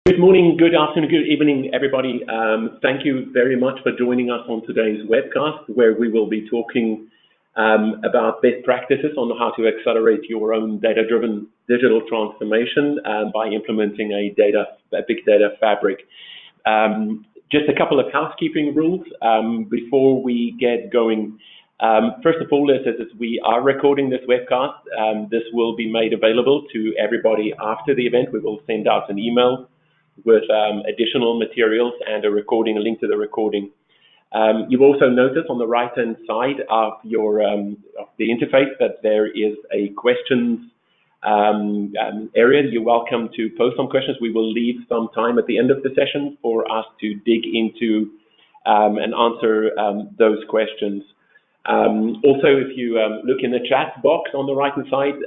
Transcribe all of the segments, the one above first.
Good morning, good afternoon, good evening, everybody. Thank you very much for joining us on today's webcast, where we will be talking about best practices on how to accelerate your own data-driven digital transformation by implementing a big data fabric. Just a couple of housekeeping rules before we get going. First of all, we are recording this webcast. This will be made available to everybody after the event. We will send out an email with additional materials and a link to the recording. You've also noticed on the right-hand side of of the interface that there is a questions area. You're welcome to post some questions. We will leave some time at the end of the session for us to dig into and answer those questions. Also, if you look in the chat box on the right-hand side,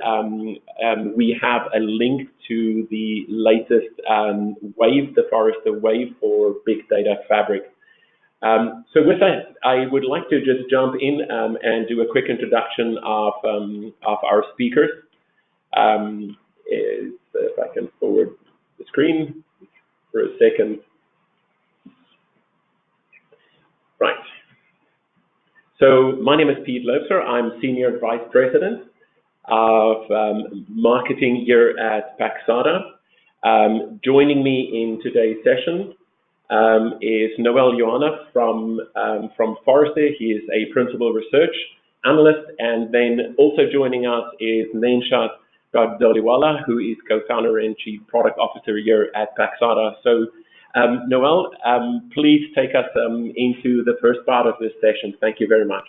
we have a link to the latest wave, the Forrester wave for Big Data Fabric. So with that, I would like to just jump in and do a quick introduction of our speakers. If I can forward the screen for a second. Right. So my name is Pete Loebser. I'm Senior Vice President of Marketing here at Paxata. Joining me in today's session is Noel Yuhanna from Forrester. He is a Principal Research Analyst. And then also joining us is Nenshad Bardoliwalla, who is Co-Founder and Chief Product Officer here at Paxata. So Noel, please take us into the first part of this session. Thank you very much.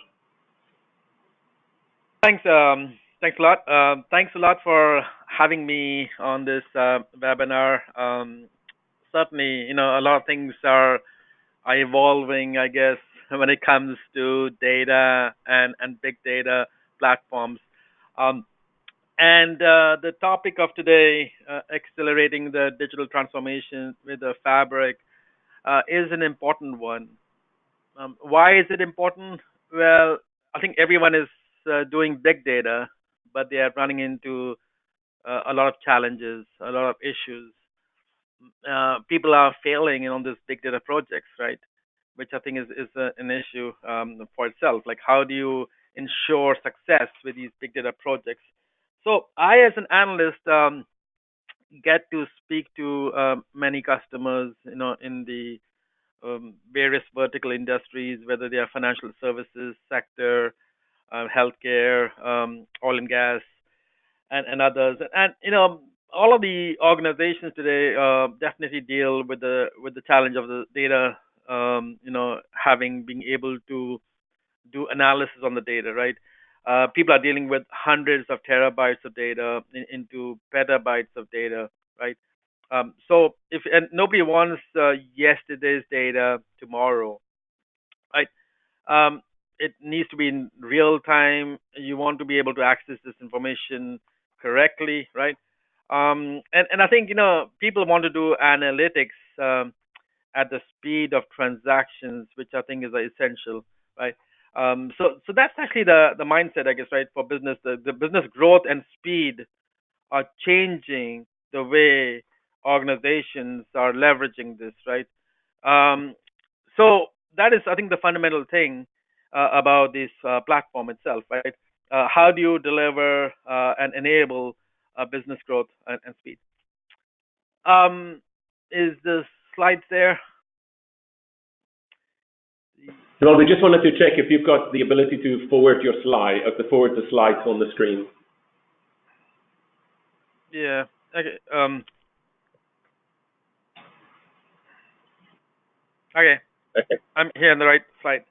Thanks a lot. Thanks a lot for having me on this webinar. Certainly, a lot of things are evolving, I guess, when it comes to data and big data platforms. And the topic of today, accelerating the digital transformation with the fabric, is an important one. Why is it important? Well, I think everyone is doing big data, but they are running into a lot of challenges, a lot of issues. People are failing on these big data projects, right? Which I think is an issue for itself. Like, how do you ensure success with these big data projects? So I, as an analyst, get to speak to many customers, in the various vertical industries, whether they are financial services sector, healthcare, oil and gas, and others. And all of the organizations today definitely deal with the challenge of the data. Having being able to do analysis on the data, right? People are dealing with hundreds of terabytes of data into petabytes of data, right? So and nobody wants yesterday's data tomorrow, right? It needs to be in real time. You want to be able to access this information correctly, right? And I think people want to do analytics at the speed of transactions, which I think is essential, right? So that's actually the mindset, I guess, right, for business. The business growth and speed are changing the way organizations are leveraging this, right? So that is, I think, the fundamental thing about this platform itself, right? How do you deliver and enable business growth and speed? Is the slides there? Well, we just wanted to check if you've got the ability to forward the slides on the screen. Yeah. Okay. Okay. I'm here on the right slide.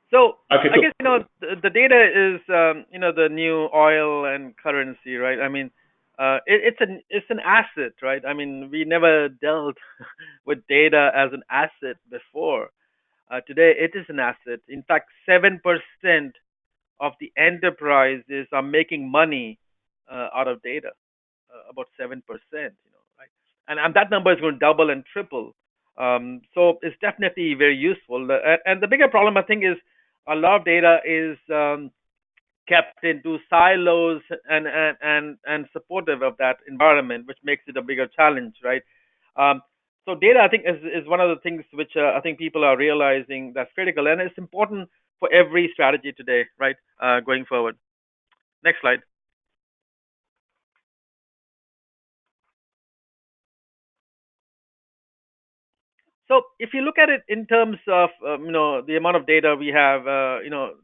So okay, I guess the data is the new oil and currency, right? I mean, it's an asset, right? I mean, we never dealt with data as an asset before. Today, it is an asset. In fact, 7% of the enterprises are making money out of data. About 7%, right? And that number is going to double and triple. So it's definitely very useful. And the bigger problem, I think, is a lot of data is kept into silos and supportive of that environment, which makes it a bigger challenge, right? So data, I think, is one of the things which I think people are realizing that's critical, and it's important for every strategy today, right? Going forward. Next slide. So if you look at it in terms of the amount of data we have,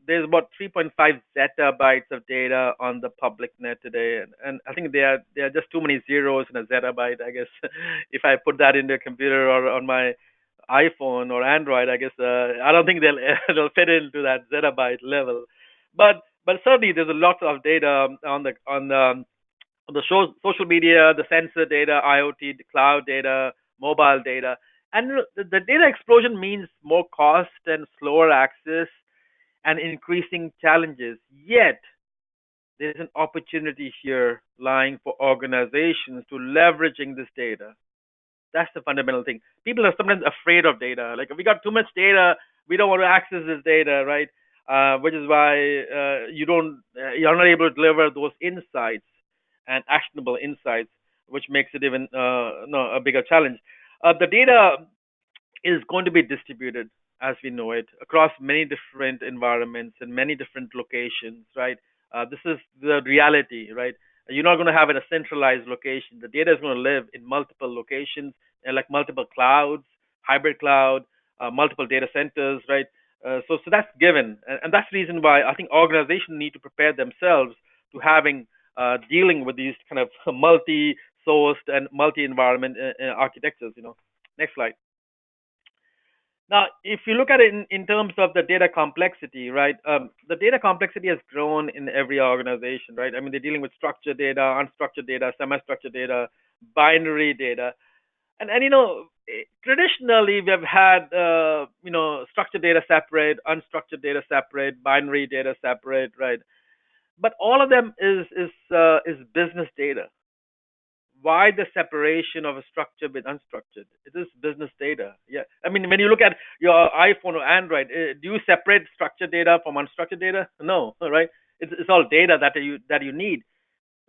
there's about 3.5 zettabytes of data on the public net today, and I think there are just too many zeros in a zettabyte. I guess if I put that into a computer or on my iPhone or Android, I guess I don't think they'll they'll fit into that zettabyte level. But certainly there's a lot of data on the social media, the sensor data, IoT, the cloud data, mobile data. And the data explosion means more cost and slower access and increasing challenges. Yet, there's an opportunity here lying for organizations to leveraging this data. That's the fundamental thing. People are sometimes afraid of data. Like, we got too much data, we don't want to access this data, right? Which is why you're not able to deliver those insights and actionable insights, which makes it even no, a bigger challenge. The data is going to be distributed as we know it across many different environments and many different locations, right? This is the reality, right? You're not going to have it a centralized location. The data is going to live in multiple locations, like multiple clouds, hybrid cloud, multiple data centers, right? So that's given, and that's the reason why I think organizations need to prepare themselves to having dealing with these kind of multi-sourced and multi-environment architectures. Next slide. Now, if you look at it in terms of the data complexity, right? The data complexity has grown in every organization, right? I mean, they're dealing with structured data, unstructured data, semi-structured data, binary data, and traditionally we've had structured data separate, unstructured data separate, binary data separate, right? But all of them is business data. Why the separation of a structure with unstructured? It is business data. Yeah, I mean, when you look at your iPhone or Android, do you separate structured data from unstructured data? No, right? It's all data that you need.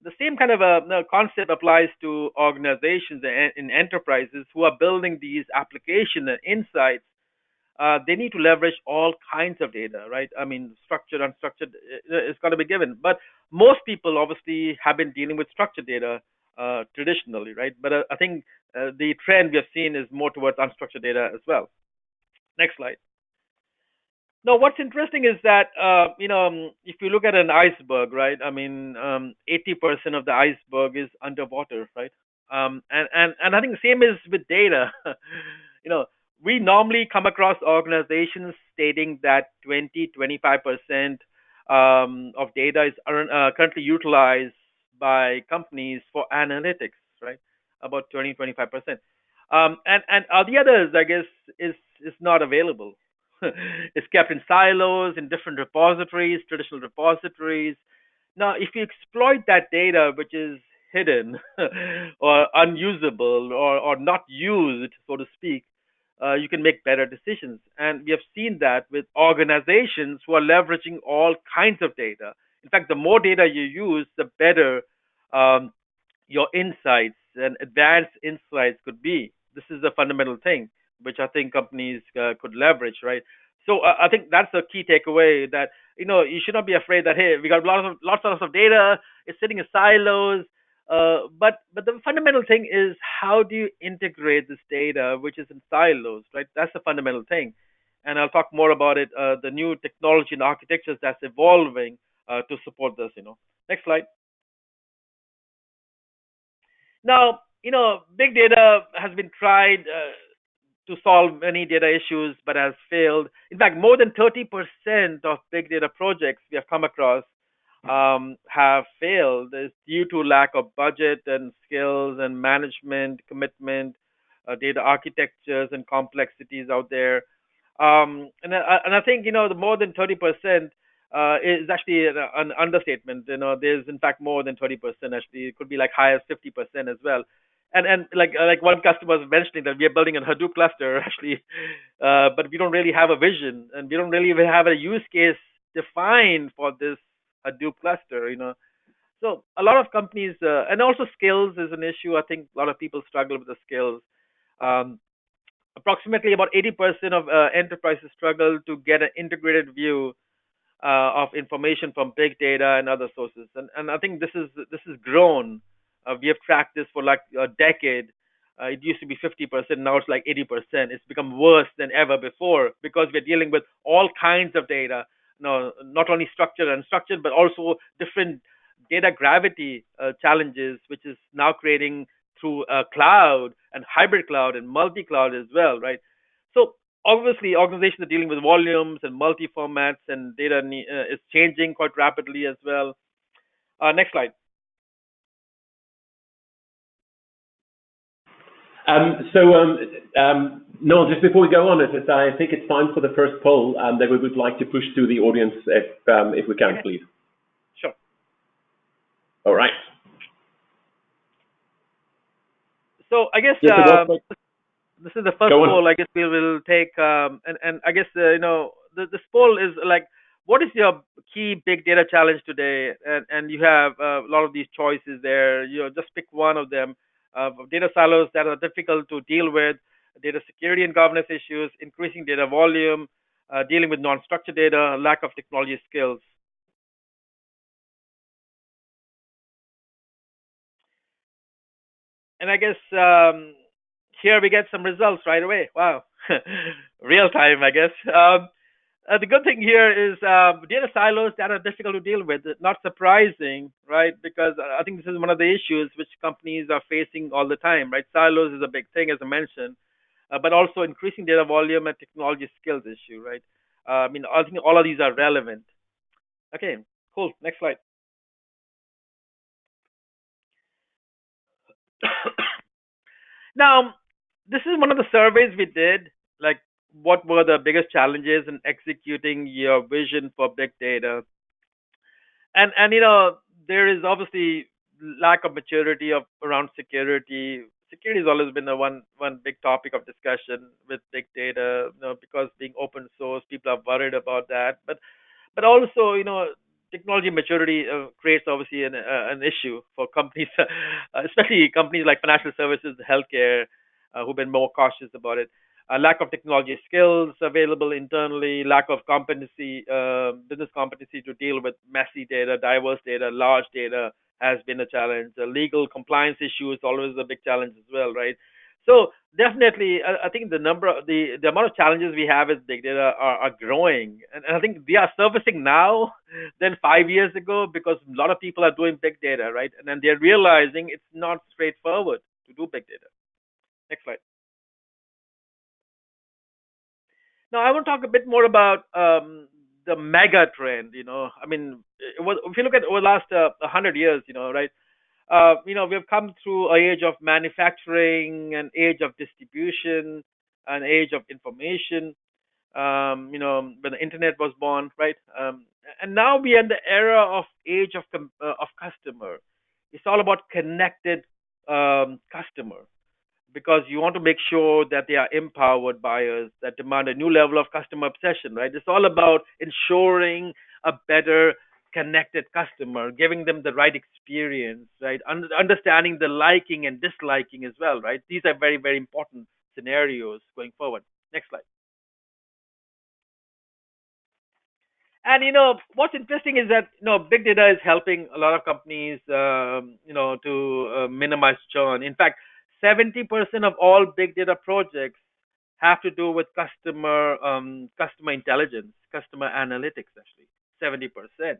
The same kind of a concept applies to organizations and in enterprises who are building these application and insights. They need to leverage all kinds of data, right? I mean, structured, unstructured, it's got to be given. But most people obviously have been dealing with structured data traditionally, right? But I think the trend we have seen is more towards unstructured data as well. Next slide. Now, what's interesting is that if you look at an iceberg, right? I mean, 80% of the iceberg is underwater, right? And I think the same is with data. you know, we normally come across organizations stating that 20-25% of data is currently utilized by companies for analytics, right? About 20-25%. And the others, I guess, is not available. It's kept in silos in different repositories, traditional repositories. Now, if you exploit that data, which is hidden or unusable or not used, so to speak, you can make better decisions. And we have seen that with organizations who are leveraging all kinds of data. In fact, the more data you use, the better um, your insights and advanced insights could be. This is the fundamental thing, which I think companies could leverage, right? So I think that's the key takeaway that you should not be afraid that hey, we got lots of data, it's sitting in silos. But the fundamental thing is how do you integrate this data, which is in silos, right? That's the fundamental thing, and I'll talk more about it. The new technology and architectures that's evolving to support this. Next slide. Now, big data has been tried to solve many data issues, but has failed. In fact, more than 30% of big data projects we have come across have failed. It's due to lack of budget and skills and management commitment, data architectures and complexities out there. And I think the more than 30% is actually an understatement. There's in fact more than 30%. Actually, it could be like high as 50% as well. And like one customer was mentioning that we are building a Hadoop cluster actually, but we don't really have a vision and we don't really even have a use case defined for this Hadoop cluster. So a lot of companies and also skills is an issue. I think a lot of people struggle with the skills. Um, Approximately about 80% of enterprises struggle to get an integrated view of information from big data and other sources. And I think this is grown. We have tracked this for like a decade. It used to be 50%, now it's like 80%. It's become worse than ever before because we're dealing with all kinds of data. No, not only structured and unstructured, but also different data gravity challenges, which is now creating through cloud and hybrid cloud and multi-cloud as well, right? So obviously organizations are dealing with volumes and multi formats, and data is changing quite rapidly as well. Next slide. Noel, just before we go on, I think it's time for the first poll that we would like to push to the audience if we can, Okay. please. Sure. All right. So I guess this is the first poll. I guess we will take, and I guess this poll is like, what is your key big data challenge today? And you have a lot of these choices there. Just pick one of them. Data silos that are difficult to deal with, data security and governance issues, increasing data volume, dealing with non-structured data, lack of technology skills. And I guess here we get some results right away. Wow, real time, I guess. The good thing here is data silos that are difficult to deal with. Not surprising, right? Because I think this is one of the issues which companies are facing all the time, right? Silos is a big thing, as I mentioned, but also increasing data volume and technology skills issue, right? I mean, I think all of these are relevant. Okay, cool. Next slide. Now, this is one of the surveys we did. Like, what were the biggest challenges in executing your vision for big data? And there is obviously lack of maturity of around security. Security has always been the one big topic of discussion with big data, because being open source, people are worried about that. But also, technology maturity creates obviously an issue for companies, especially companies like financial services, healthcare, who've been more cautious about it. Lack of technology skills available internally, lack of competency, business competency to deal with messy data, diverse data, large data has been a challenge. Legal compliance issue is always a big challenge as well, right? So definitely, I think the amount of challenges we have with big data are growing, and I think we are surfacing now than 5 years ago because a lot of people are doing big data, right? And then they're realizing it's not straightforward to do big data. Next slide. Now, I want to talk a bit more about the mega trend. I mean, if you look at over the last 100 years, right? We've come through an age of manufacturing, an age of distribution, an age of information. When the internet was born, right? And now we are in the era of age of customer. It's all about connected customer, because you want to make sure that they are empowered buyers that demand a new level of customer obsession, right? It's all about ensuring a better connected customer, giving them the right experience, right? Understanding the liking and disliking as well, right? These are very, very important scenarios going forward. Next slide. And what's interesting is that big data is helping a lot of companies, to minimize churn. In fact, 70% of all big data projects have to do with customer intelligence, customer analytics. Actually, 70%.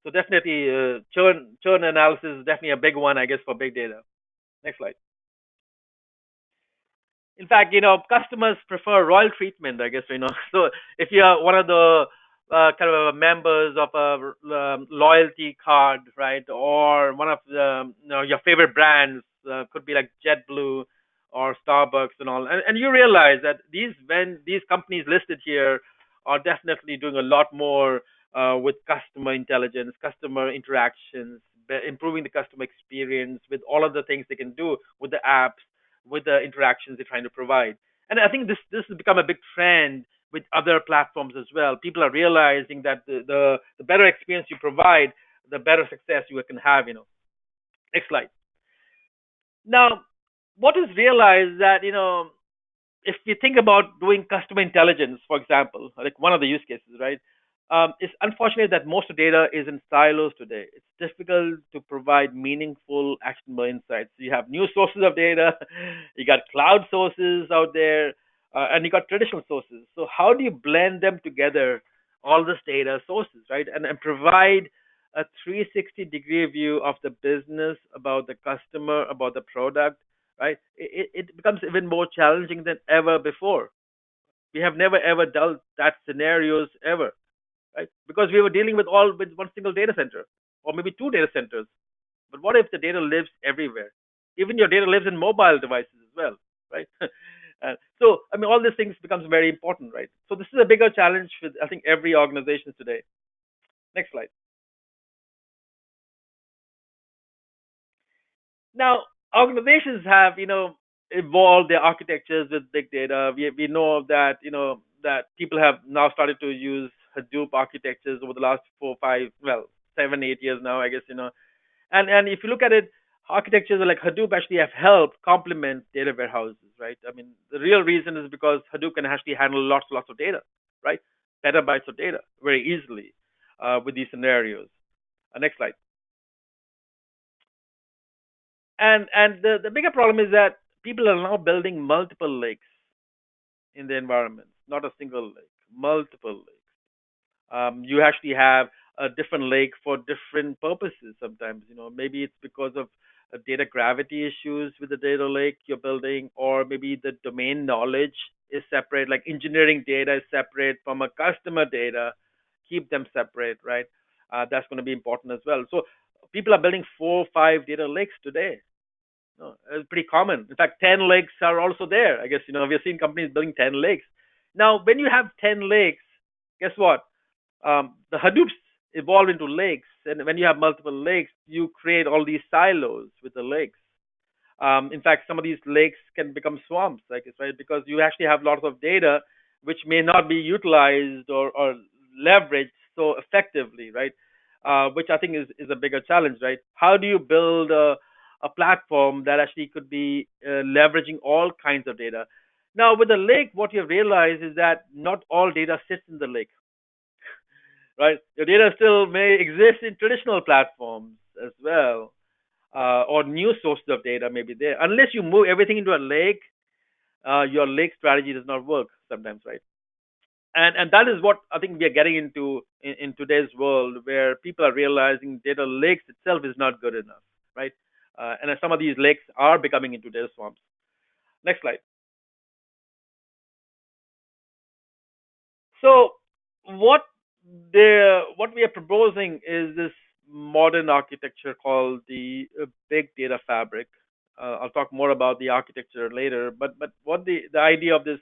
So definitely, churn analysis is definitely a big one, I guess, for big data. Next slide. In fact, customers prefer royal treatment, I guess. So if you are one of the kind of members of a loyalty card, right, or one of the your favorite brands, could be like JetBlue or Starbucks and all, and you realize that these companies listed here are definitely doing a lot more with customer intelligence, customer interactions, improving the customer experience with all of the things they can do with the apps, with the interactions they're trying to provide. And I think this has become a big trend with other platforms as well. People are realizing that the better experience you provide, the better success you can have. Next slide. Now, what is realized that if you think about doing customer intelligence, for example, like one of the use cases, right? It's unfortunate that most of data is in silos today. It's difficult to provide meaningful, actionable insights. You have new sources of data, you got cloud sources out there, and you got traditional sources. So how do you blend them together, all this data sources, right? And provide a 360-degree view of the business, about the customer, about the product, right? It becomes even more challenging than ever before. We have never ever dealt that scenarios ever, right? Because we were dealing with one single data center or maybe two data centers. But what if the data lives everywhere? Even your data lives in mobile devices as well, right? So I mean, all these things becomes very important, right? So this is a bigger challenge with I think every organization today. Next slide. Now, organizations have, evolved their architectures with big data. We know that, that people have now started to use Hadoop architectures over the last 4, 5, well, 7, 8 years now, I guess, And if you look at it, architectures like Hadoop actually have helped complement data warehouses, right? I mean, the real reason is because Hadoop can actually handle lots of data, right? Petabytes of data very easily with these scenarios. Next slide. And the bigger problem is that people are now building multiple lakes in the environment, not a single lake, multiple lakes. You actually have a different lake for different purposes sometimes. Maybe it's because of data gravity issues with the data lake you're building, or maybe the domain knowledge is separate, like engineering data is separate from a customer data. Keep them separate, right? That's going to be important as well. So people are building 4, 5 data lakes today. No, it's pretty common. In fact, 10 lakes are also there. I guess, we've seen companies building 10 lakes. Now, when you have 10 lakes, guess what? The Hadoops evolve into lakes. And when you have multiple lakes, you create all these silos with the lakes. In fact, some of these lakes can become swamps, like it's right, because you actually have lots of data which may not be utilized or leveraged so effectively, right? Which I think is a bigger challenge, right? How do you build a platform that actually could be leveraging all kinds of data? Now, with the lake, what you've realized is that not all data sits in the lake, right? Your data still may exist in traditional platforms as well, or new sources of data may be there. Unless you move everything into a lake, your lake strategy does not work sometimes, right? And that is what I think we are getting into in today's world, where people are realizing data lakes itself is not good enough, right? And some of these lakes are becoming into data swamps. Next slide. So what what we are proposing is this modern architecture called the big data fabric. I'll talk more about the architecture later, but what the idea of this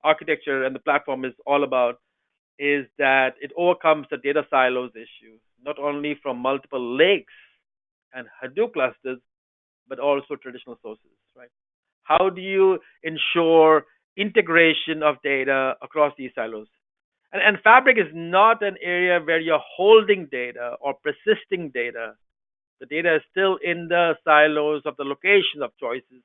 architecture and the platform is all about is that it overcomes the data silos issue, not only from multiple lakes and Hadoop clusters, but also traditional sources, right? How do you ensure integration of data across these silos? And Fabric is not an area where you're holding data or persisting data. The data is still in the silos of the location of choices,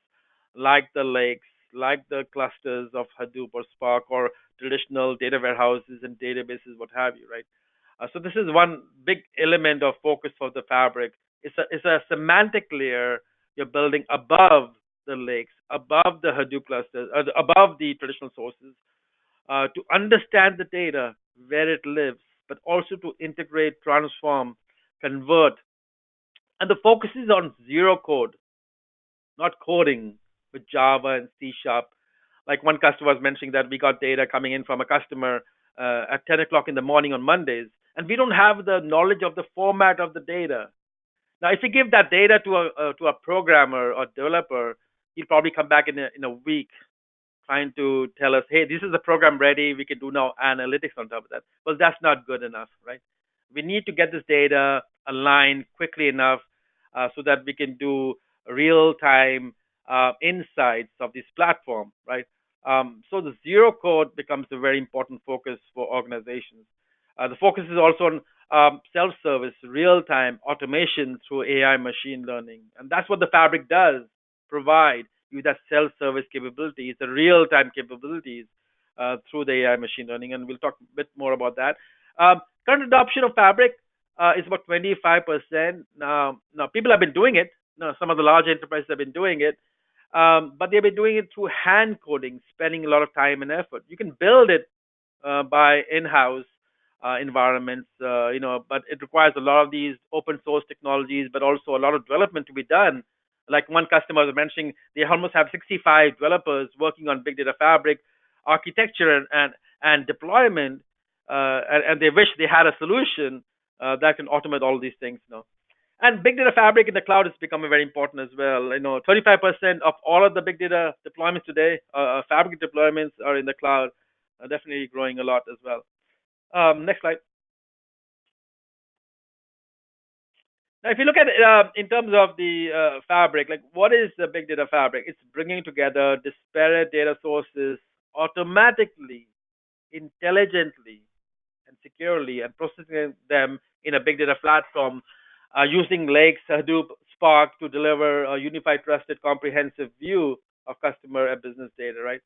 like the lakes, like the clusters of Hadoop or Spark, or traditional data warehouses and databases, what have you, right? So this is one big element of focus for the Fabric. It's a semantic layer you're building above the lakes, above the Hadoop clusters, above the traditional sources, to understand the data where it lives, but also to integrate, transform, convert. And the focus is on zero code, not coding with Java and C Sharp. Like one customer was mentioning that we got data coming in from a customer at 10 o'clock in the morning on Mondays, and we don't have the knowledge of the format of the data. Now, if we give that data to a programmer or developer, he'll probably come back in a week trying to tell us, hey, this is the program ready. We can do now analytics on top of that. Well, that's not good enough, right? We need to get this data aligned quickly enough so that we can do real time insights of this platform, right? So the zero code becomes a very important focus for organizations. The focus is also on self-service, real-time automation through AI machine learning, and that's what the Fabric does provide. you that self-service capabilities, the real-time capabilities through the AI machine learning, and we'll talk a bit more about that. Current adoption of Fabric is about 25%. Now people have been doing it. Now, some of the large enterprises have been doing it, but they've been doing it through hand coding, spending a lot of time and effort. You can build it by in-house environments, but it requires a lot of these open source technologies, but also a lot of development to be done. Like one customer was mentioning, they almost have 65 developers working on Big Data Fabric architecture and deployment, and they wish they had a solution that can automate all these things. And Big Data Fabric in the cloud has become very important as well. 35% of all of the big data deployments today, Fabric deployments, are in the cloud. Definitely growing a lot as well. Next slide. Now, if you look at it in terms of the Fabric, like what is the Big Data Fabric? It's bringing together disparate data sources automatically, intelligently, and securely, and processing them in a big data platform using Lakes, Hadoop, Spark to deliver a unified, trusted, comprehensive view of customer and business data. Right.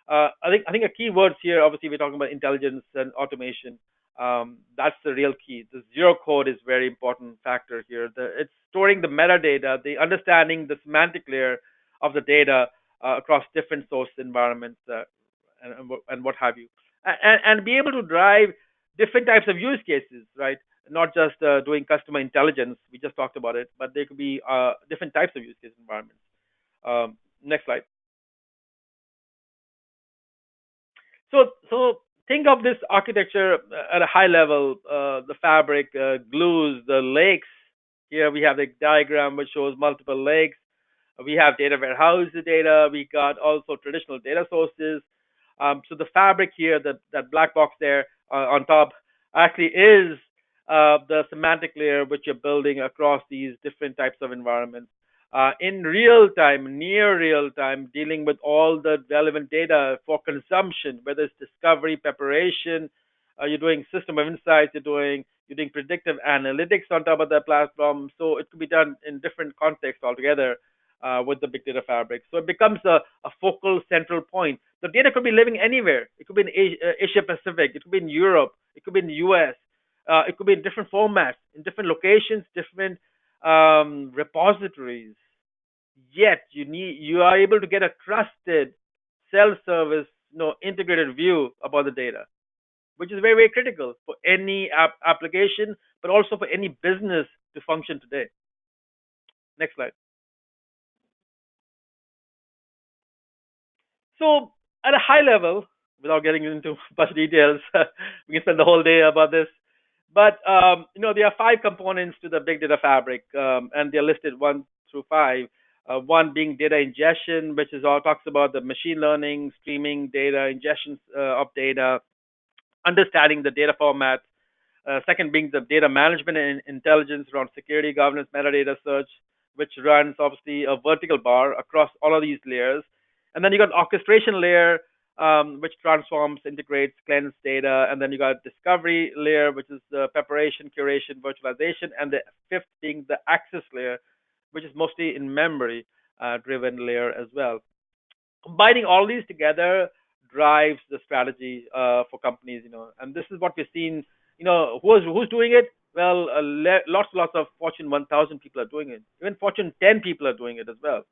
I think a key words here. Obviously, we're talking about intelligence and automation. That's the real key. The zero code is very important factor here. It's storing the metadata, the understanding the semantic layer of the data across different source environments and what have you, and be able to drive different types of use cases, right? Not just doing customer intelligence. We just talked about it, but there could be different types of use case environments. Next slide. So think of this architecture at a high level. The Fabric glues the lakes. Here we have the diagram which shows multiple lakes. We have data warehouse data. We got also traditional data sources. So the Fabric here, that black box there on top, actually is the semantic layer which you're building across these different types of environments. In real time, near real time, dealing with all the relevant data for consumption, whether it's discovery, preparation, you're doing system of insights, you're doing predictive analytics on top of that platform. So it could be done in different contexts altogether with the Big Data Fabric. So it becomes a focal central point. The data could be living anywhere. It could be in Asia Pacific. It could be in Europe. It could be in the US. It could be in different formats, in different locations, different repositories. Yet you are able to get a trusted self-service, integrated view about the data, which is very, very critical for any application, but also for any business to function today. Next slide. So at a high level, without getting into much details, we can spend the whole day about this. But there are 5 components to the Big Data Fabric, and they're listed 1 through 5. One being data ingestion, which is all talks about the machine learning, streaming data, ingestion of data, understanding the data formats. Second being the data management and intelligence around security, governance, metadata search, which runs obviously a vertical bar across all of these layers. And then you got orchestration layer, which transforms, integrates, cleanses data. And then you got discovery layer, which is the preparation, curation, virtualization. And the 5th being the access layer, which is mostly in memory driven layer as well. Combining all these together drives the strategy for companies, and this is what we've seen. Who's doing it? Well, lots of Fortune 1000 people are doing it. Even Fortune 10 people are doing it as well.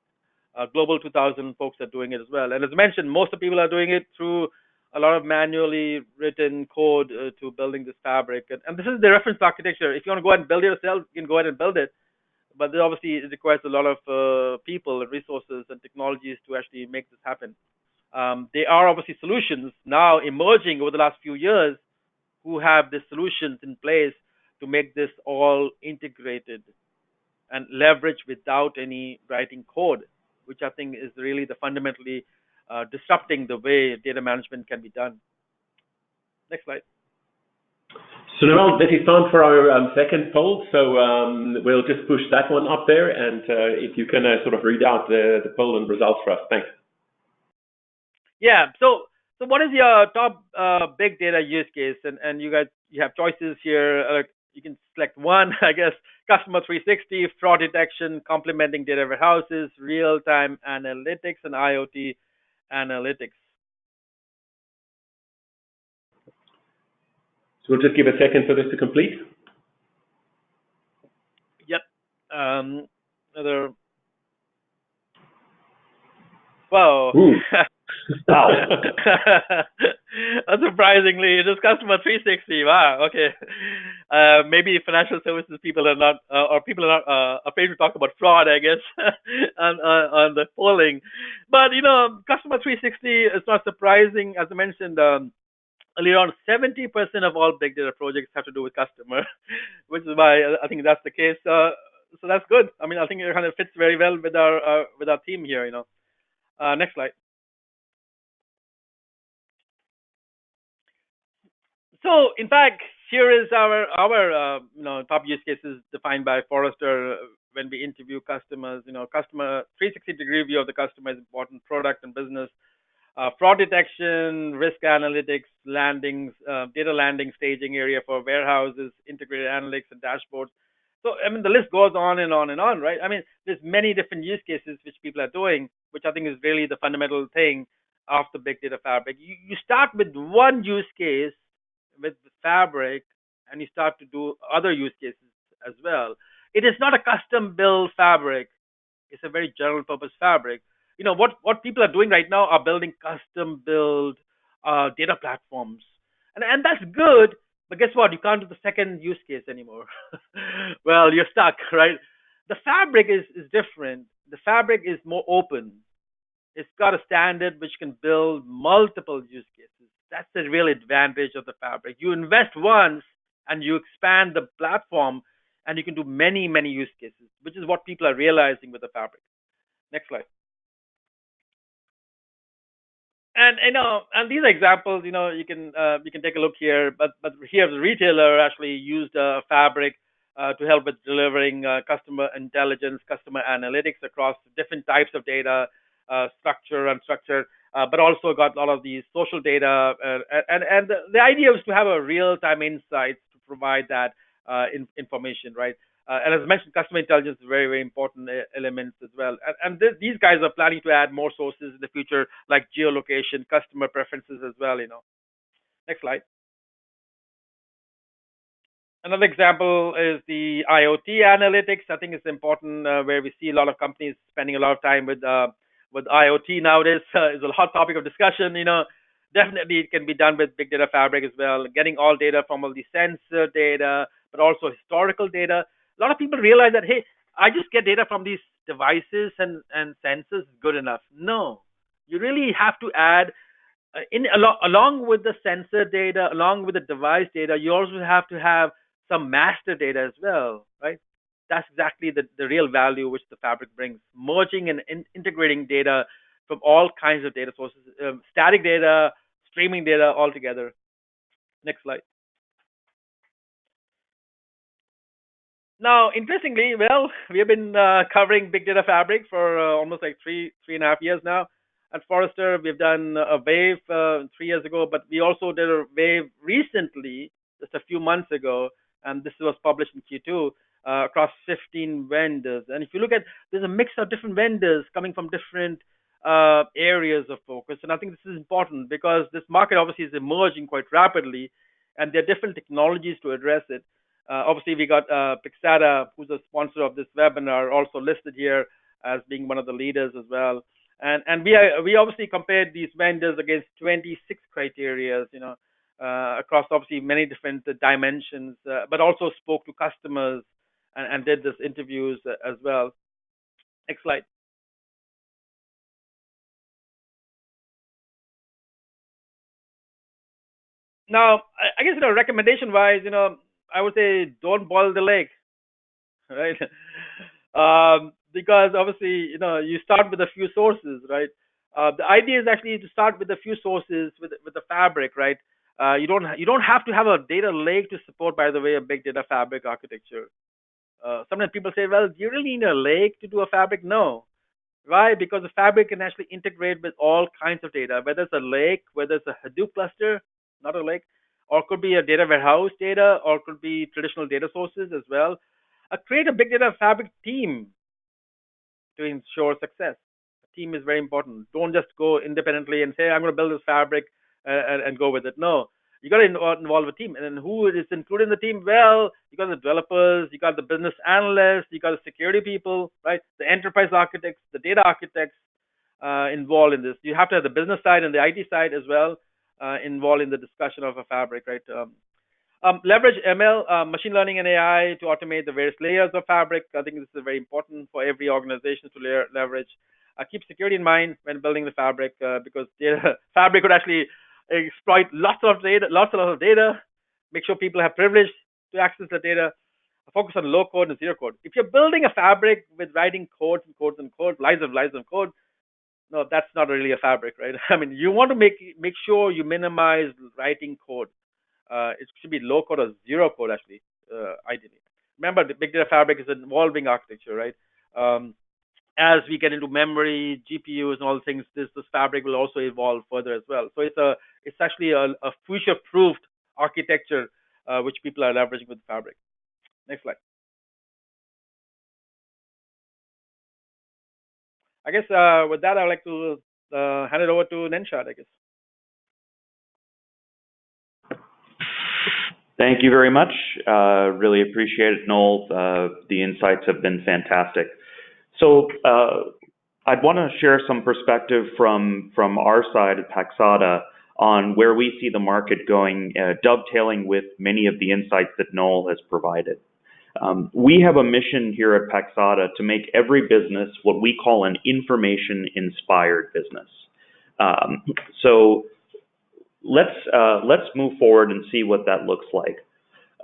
Global 2000 folks are doing it as well. And as mentioned, most of the people are doing it through a lot of manually written code to building this Fabric. And this is the reference architecture. If you want to go ahead and build it yourself, you can go ahead and build it. But obviously, it requires a lot of people and resources and technologies to actually make this happen. There are obviously solutions now emerging over the last few years who have the solutions in place to make this all integrated and leverage without any writing code, which I think is really the fundamentally disrupting the way data management can be done. Next slide. So Noel, this is time for our second poll. So we'll just push that one up there, and if you can sort of read out the poll and results for us. Thanks. Yeah. So what is your top big data use case? And you have choices here. You can select one, I guess, customer 360, fraud detection, complementing data warehouses, real-time analytics, and IoT analytics. So we'll just give a second for this to complete. Yep. Another. Whoa. Ooh. Wow. Unsurprisingly, it is customer 360. Wow. Okay. Maybe financial services people are not, or people are not afraid to talk about fraud, I guess, on the polling. But customer 360 is not surprising. As I mentioned earlier on, 70% of all big data projects have to do with customer, which is why I think that's the case. So that's good. I mean, I think it kind of fits very well with our theme here. Next slide. So, in fact, here is our top use cases defined by Forrester when we interview customers. Customer 360-degree view of the customer is important. Product and business, fraud detection, risk analytics, landings, data landing staging area for warehouses, integrated analytics and dashboards. So, I mean, the list goes on and on and on, right? I mean, there's many different use cases which people are doing, which I think is really the fundamental thing of the big data fabric. You start with one use case with the fabric, and you start to do other use cases as well. It is not a custom built fabric. It's a very general purpose fabric. What people are doing right now are building custom build data platforms, and that's good. But guess what? You can't do the second use case anymore. Well, you're stuck, right? The fabric is different. The fabric is more open. It's got a standard which can build multiple use cases. That's the real advantage of the fabric. You invest once and you expand the platform, and you can do many, many use cases, which is what people are realizing with the fabric. Next slide. And these are examples. You can take a look here. But here the retailer actually used Fabric to help with delivering customer intelligence, customer analytics across different types of data, structure, unstructured, but also got a lot of these social data. And the idea was to have a real time insights to provide that information, right? And as I mentioned, customer intelligence is a very, very important element as well. And these guys are planning to add more sources in the future, like geolocation, customer preferences as well. Next slide. Another example is the IoT analytics. I think it's important where we see a lot of companies spending a lot of time with IoT nowadays. It's a hot topic of discussion. Definitely it can be done with big data fabric as well, getting all data from all the sensor data, but also historical data. A lot of people realize that, hey, I just get data from these devices and sensors is good enough. No, you really have to add along with the sensor data, along with the device data, you also have to have some master data as well, right? That's exactly the real value which the fabric brings, merging and integrating data from all kinds of data sources, static data, streaming data all together. Next slide. Now, interestingly, well, we have been covering Big Data Fabric for almost like three and a half years now. At Forrester, we've done a wave 3 years ago, but we also did a wave recently, just a few months ago, and this was published in Q2 across 15 vendors. And if you look at, there's a mix of different vendors coming from different areas of focus. And I think this is important because this market obviously is emerging quite rapidly, and there are different technologies to address it. Obviously, we got Paxata, who's a sponsor of this webinar, also listed here as being one of the leaders as well. And we obviously compared these vendors against 26 criteria, across obviously many different dimensions, but also spoke to customers and did this interviews as well. Next slide. Now, I guess recommendation wise, I would say don't boil the lake, right? Because obviously, you start with a few sources, right? The idea is actually to start with a few sources with the fabric, right? You don't have to have a data lake to support, by the way, a big data fabric architecture. Sometimes people say, well, do you really need a lake to do a fabric? No. Why? Because the fabric can actually integrate with all kinds of data, whether it's a lake, whether it's a Hadoop cluster, not a lake, or could be a data warehouse data, or could be traditional data sources as well. Create a big data fabric team to ensure success. A team is very important. Don't just go independently and say, I'm going to build this fabric and go with it. No, you got to involve a team. And then who is included in the team? Well, you got the developers, you got the business analysts, you got the security people, right? The enterprise architects, the data architects involved in this. You have to have the business side and the IT side as well involved in the discussion of a fabric, right? Leverage ML, machine learning and AI to automate the various layers of fabric. I think this is very important for every organization to leverage. Keep security in mind when building the fabric because data, fabric could actually exploit lots of of data. Make sure people have privilege to access the data. Focus on low code and zero code. If you're building a fabric with writing codes and codes and codes, lines of code, no, that's not really a fabric, right? I mean, you want to make sure you minimize writing code. It should be low code or zero code, actually, ideally. Remember, the big data fabric is an evolving architecture, right? As we get into memory, GPUs, and all things, this fabric will also evolve further as well. So it's actually a future-proofed architecture which people are leveraging with fabric. Next slide. I guess with that, I'd like to hand it over to Nenshad, I guess. Thank you very much. Really appreciate it, Noel. The insights have been fantastic. So I'd want to share some perspective from our side at Paxata on where we see the market going, dovetailing with many of the insights that Noel has provided. We have a mission here at Paxata to make every business what we call an information-inspired business. So let's move forward and see what that looks like.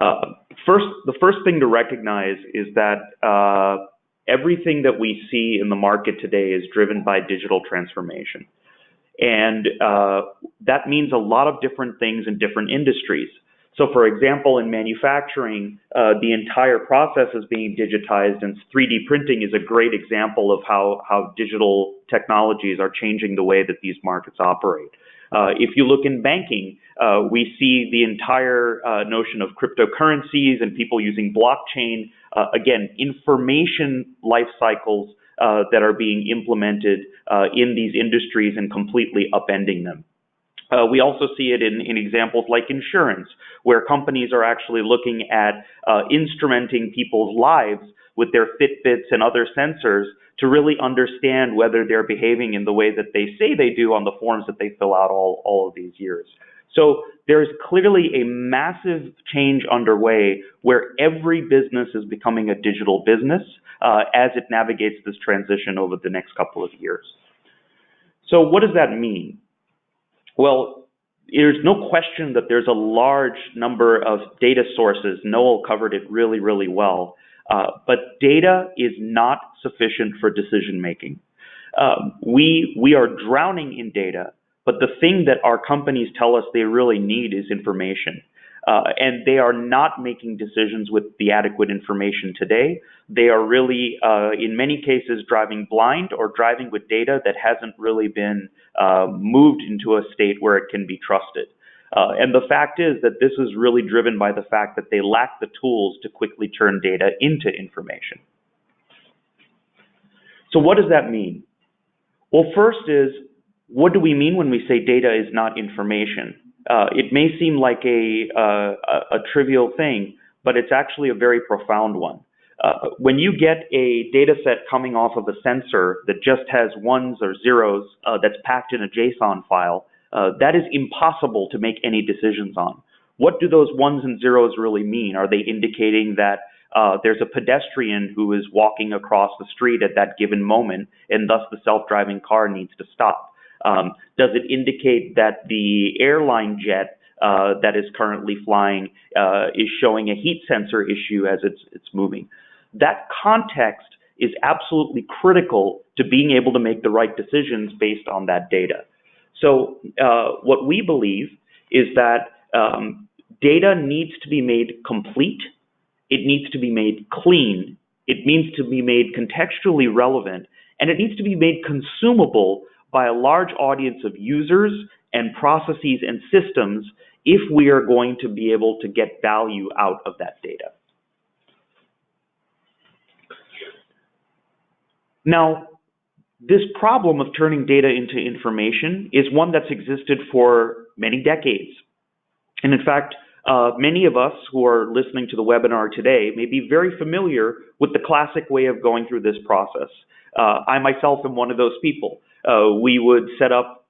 The first thing to recognize is that everything that we see in the market today is driven by digital transformation. And that means a lot of different things in different industries. So for example, in manufacturing, the entire process is being digitized, and 3D printing is a great example of how digital technologies are changing the way that these markets operate. If you look in banking, we see the entire notion of cryptocurrencies and people using blockchain, again, information life cycles that are being implemented in these industries and completely upending them. We also see it in examples like insurance, where companies are actually looking at instrumenting people's lives with their Fitbits and other sensors to really understand whether they're behaving in the way that they say they do on the forms that they fill out all of these years. So there's clearly a massive change underway where every business is becoming a digital business as it navigates this transition over the next couple of years. So what does that mean? Well, there's no question that there's a large number of data sources. Noel covered it really, really well. But data is not sufficient for decision making. We are drowning in data, but the thing that our companies tell us they really need is information. And they are not making decisions with the adequate information today. They are really, in many cases, driving blind or driving with data that hasn't really been moved into a state where it can be trusted. And the fact is that this is really driven by the fact that they lack the tools to quickly turn data into information. So what does that mean? Well, first is, what do we mean when we say data is not information? It may seem like a trivial thing, but it's actually a very profound one. When you get a data set coming off of a sensor that just has ones or zeros that's packed in a JSON file, that is impossible to make any decisions on. What do those ones and zeros really mean? Are they indicating that there's a pedestrian who is walking across the street at that given moment, and thus the self-driving car needs to stop? Does it indicate that the airline jet that is currently flying is showing a heat sensor issue as it's moving? That context is absolutely critical to being able to make the right decisions based on that data. So what we believe is that data needs to be made complete, it needs to be made clean, it needs to be made contextually relevant, and it needs to be made consumable by a large audience of users and processes and systems if we are going to be able to get value out of that data. Now, this problem of turning data into information is one that's existed for many decades. And in fact, many of us who are listening to the webinar today may be very familiar with the classic way of going through this process. I myself am one of those people. We would set up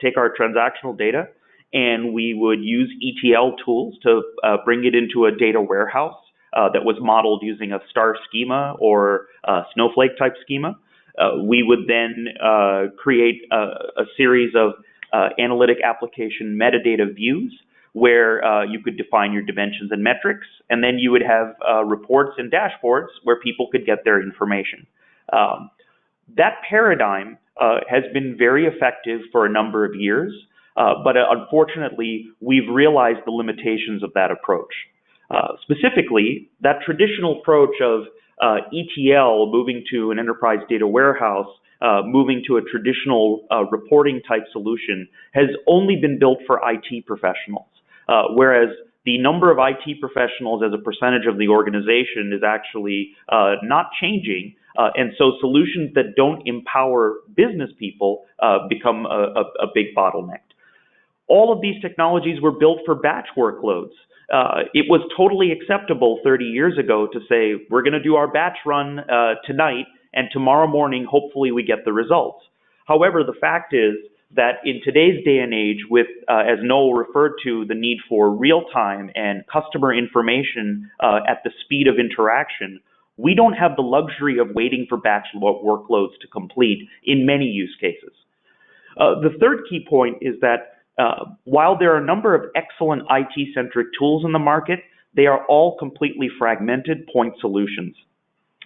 take our transactional data, and we would use ETL tools to bring it into a data warehouse that was modeled using a star schema or a snowflake type schema. We would then create a series of analytic application metadata views where you could define your dimensions and metrics, and then you would have reports and dashboards where people could get their information. That paradigm has been very effective for a number of years, but unfortunately, we've realized the limitations of that approach. Specifically, that traditional approach of ETL moving to an enterprise data warehouse, moving to a traditional reporting type solution has only been built for IT professionals, whereas the number of IT professionals as a percentage of the organization is actually not changing. And so solutions that don't empower business people become a big bottleneck. All of these technologies were built for batch workloads. It was totally acceptable 30 years ago to say, we're going to do our batch run tonight, and tomorrow morning, hopefully we get the results. However, the fact is that in today's day and age, with, as Noel referred to, the need for real-time and customer information at the speed of interaction, we don't have the luxury of waiting for batch workloads to complete in many use cases. The third key point is that while there are a number of excellent IT-centric tools in the market, they are all completely fragmented point solutions.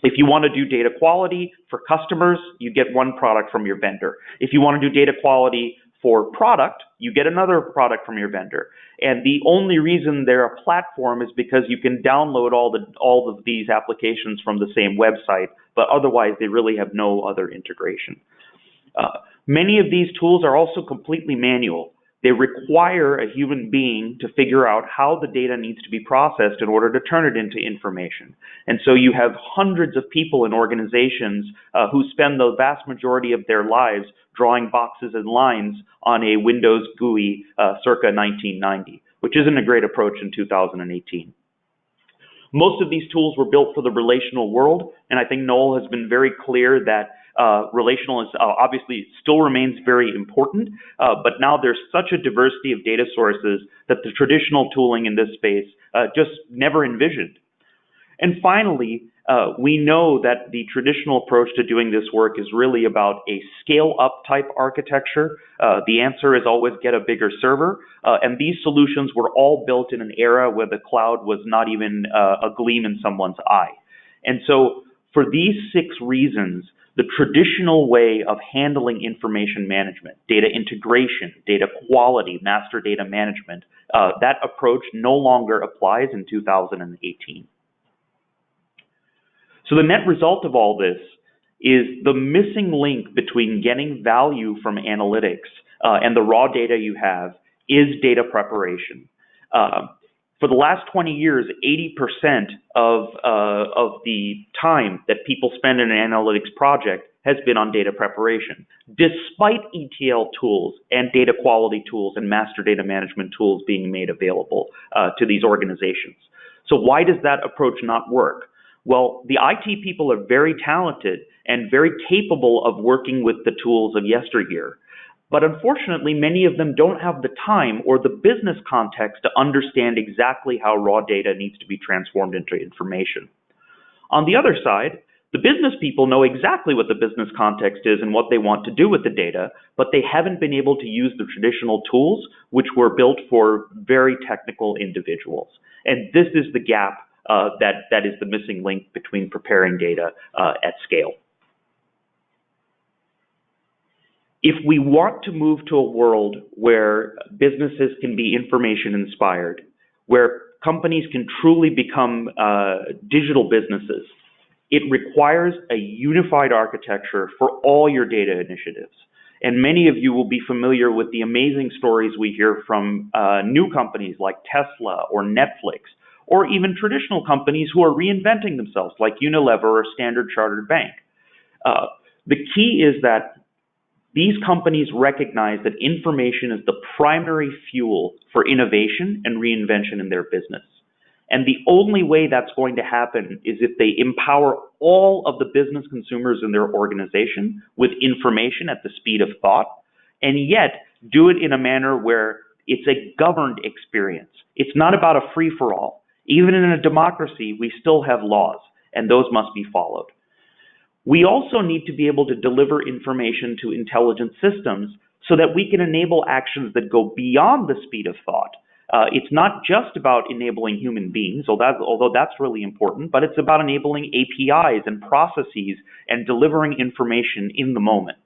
If you want to do data quality for customers, you get one product from your vendor. If you want to do data quality for product, you get another product from your vendor. And the only reason they're a platform is because you can download all of these applications from the same website, but otherwise they really have no other integration. Many of these tools are also completely manual. They require a human being to figure out how the data needs to be processed in order to turn it into information. And so you have hundreds of people in organizations who spend the vast majority of their lives drawing boxes and lines on a Windows GUI circa 1990, which isn't a great approach in 2018. Most of these tools were built for the relational world, and I think Noel has been very clear that relational is obviously still remains very important, but now there's such a diversity of data sources that the traditional tooling in this space just never envisioned. And finally, we know that the traditional approach to doing this work is really about a scale-up type architecture. The answer is always get a bigger server, and these solutions were all built in an era where the cloud was not even a gleam in someone's eye. And so for these 6 reasons, the traditional way of handling information management, data integration, data quality, master data management, that approach no longer applies in 2018. So the net result of all this is the missing link between getting value from analytics and the raw data you have is data preparation. For the last 20 years, 80% of the time that people spend in an analytics project has been on data preparation, despite ETL tools and data quality tools and master data management tools being made available to these organizations. So why does that approach not work? Well, the IT people are very talented and very capable of working with the tools of yesteryear. But unfortunately, many of them don't have the time or the business context to understand exactly how raw data needs to be transformed into information. On the other side, the business people know exactly what the business context is and what they want to do with the data, but they haven't been able to use the traditional tools which were built for very technical individuals. And this is the gap that is the missing link between preparing data at scale. If we want to move to a world where businesses can be information inspired, where companies can truly become digital businesses, it requires a unified architecture for all your data initiatives. And many of you will be familiar with the amazing stories we hear from new companies like Tesla or Netflix, or even traditional companies who are reinventing themselves like Unilever or Standard Chartered Bank. The key is that these companies recognize that information is the primary fuel for innovation and reinvention in their business. And the only way that's going to happen is if they empower all of the business consumers in their organization with information at the speed of thought, and yet do it in a manner where it's a governed experience. It's not about a free-for-all. Even in a democracy, we still have laws, and those must be followed. We also need to be able to deliver information to intelligent systems so that we can enable actions that go beyond the speed of thought. It's not just about enabling human beings, although that's really important, but it's about enabling APIs and processes and delivering information in the moment.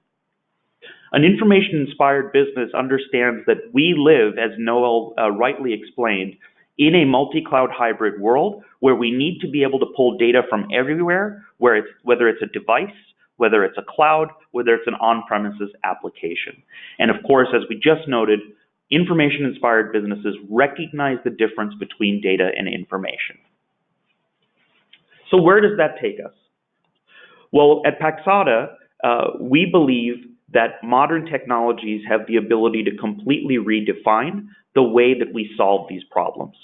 An information-inspired business understands that we live, as Noel rightly explained, in a multi-cloud hybrid world where we need to be able to pull data from everywhere, whether it's a device, whether it's a cloud, whether it's an on-premises application. And of course, as we just noted, information-inspired businesses recognize the difference between data and information. So where does that take us? Well, at Paxata, we believe that modern technologies have the ability to completely redefine the way that we solve these problems.